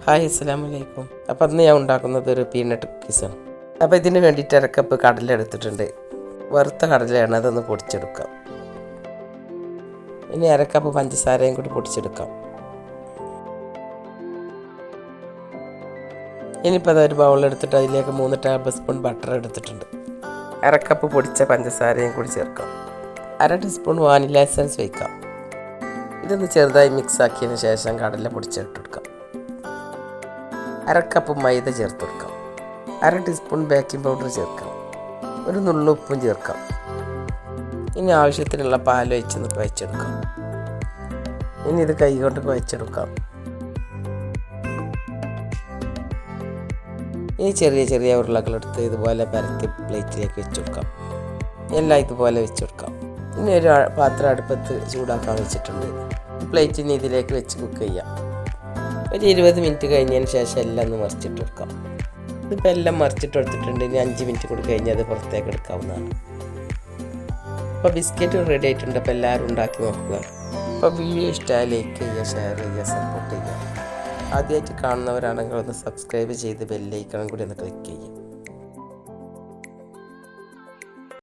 Hi അസ്സലാമലൈക്കും. അപ്പോൾ അന്ന് ഞാൻ ഉണ്ടാക്കുന്നത് ഒരു പീനട്ട് കുക്കീസാണ്. അപ്പോൾ ഇതിന് വേണ്ടിയിട്ട് അരക്കപ്പ് കടല എടുത്തിട്ടുണ്ട്. വറുത്ത കടലയാണ്, അതൊന്ന് പൊടിച്ചെടുക്കാം. ഇനി അരക്കപ്പ് പഞ്ചസാരയും കൂടി പൊടിച്ചെടുക്കാം. ഇനിയിപ്പോൾ അതൊരു ബൗളെടുത്തിട്ട് അതിലേക്ക് 3 ടേബിൾ സ്പൂൺ ബട്ടർ എടുത്തിട്ടുണ്ട്. അരക്കപ്പ് പൊടിച്ച പഞ്ചസാരയും കൂടി ചേർക്കാം. 1/2 ടീസ്പൂൺ വാനില എസൻസ് വയ്ക്കാം. ഇതൊന്ന് ചെറുതായി മിക്സ് ആക്കിയതിന് ശേഷം കടല പൊടിച്ചിട്ടെടുക്കാം. 1/2 കപ്പ് മൈദ ചേർത്ത് കൊടുക്കാം. 1/2 ടീസ്പൂൺ ബേക്കിംഗ് പൗഡർ ചേർക്കാം. ഒരു നുള്ളു ഉപ്പും ചേർക്കാം. ഇനി ആവശ്യത്തിനുള്ള പാൽ ഒഴിച്ച് കുഴച്ചെടുക്കാം. ഇനി ഇത് കൈകൊണ്ട് കുഴച്ചെടുക്കാം. ഇനി ചെറിയ ചെറിയ ഉരുളകളെടുത്ത് ഇതുപോലെ പരത്തി പ്ലേറ്റിലേക്ക് വെച്ച് കൊടുക്കാം. എല്ലാം ഇതുപോലെ വെച്ച് കൊടുക്കാം. ഇനി ഒരു പാത്രം അടുപ്പത്ത് ചൂടാക്കാൻ വെച്ചിട്ടുണ്ട്. പ്ലേറ്റിന് ഇതിലേക്ക് വെച്ച് കുക്ക് ചെയ്യാം. ഒരു 20 മിനിറ്റ് കഴിഞ്ഞതിന് ശേഷം എല്ലാം ഒന്ന് മറിച്ചിട്ട് കൊടുക്കാം. ഇതിപ്പോൾ എല്ലാം മറിച്ചിട്ട് കൊടുത്തിട്ടുണ്ട്. ഇനി 5 മിനിറ്റ് കൂടി കഴിഞ്ഞ് അത് പുറത്തേക്ക് എടുക്കാവുന്നതാണ്. അപ്പോൾ ബിസ്ക്കറ്റ് റെഡി ആയിട്ടുണ്ട്. അപ്പോൾ എല്ലാവരും ഉണ്ടാക്കി നോക്കുക. അപ്പോൾ വീഡിയോ ഇഷ്ടമായി ലൈക്ക് ചെയ്യുക, ഷെയർ ചെയ്യുക, സപ്പോർട്ട് ചെയ്യുക. ആദ്യമായിട്ട് കാണുന്നവരാണെങ്കിൽ ഒന്ന് സബ്സ്ക്രൈബ് ചെയ്ത് ബെല്ലൈക്കണം കൂടി ഒന്ന് ക്ലിക്ക് ചെയ്യുക.